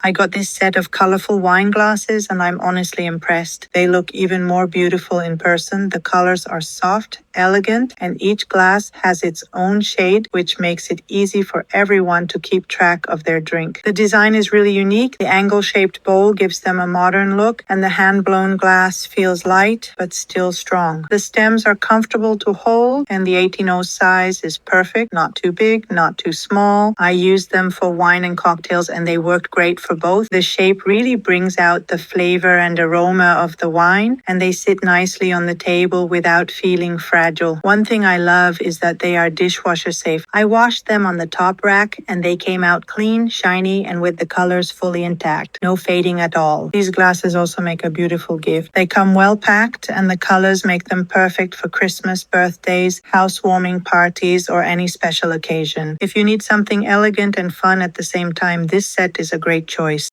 I got this set of colorful wine glasses and I'm honestly impressed. They look even more beautiful in person. The colors are soft, elegant, and each glass has its own shade, which makes it easy for everyone to keep track of their drink. The design is really unique. The angle-shaped bowl gives them a modern look, and the hand-blown glass feels light but still strong. The stems are comfortable to hold, and the 18-0 size is perfect. Not too big, not too small. I used them for wine and cocktails, and they worked great for both. The shape really brings out the flavor and aroma of the wine, and they sit nicely on the table without feeling fragile. One thing I love is that they are dishwasher safe. I washed them on the top rack and they came out clean, shiny, and with the colors fully intact. No fading at all. These glasses also make a beautiful gift. They come well packed and the colors make them perfect for Christmas, birthdays, housewarming parties, or any special occasion. If you need something elegant and fun at the same time, this set is a great choice.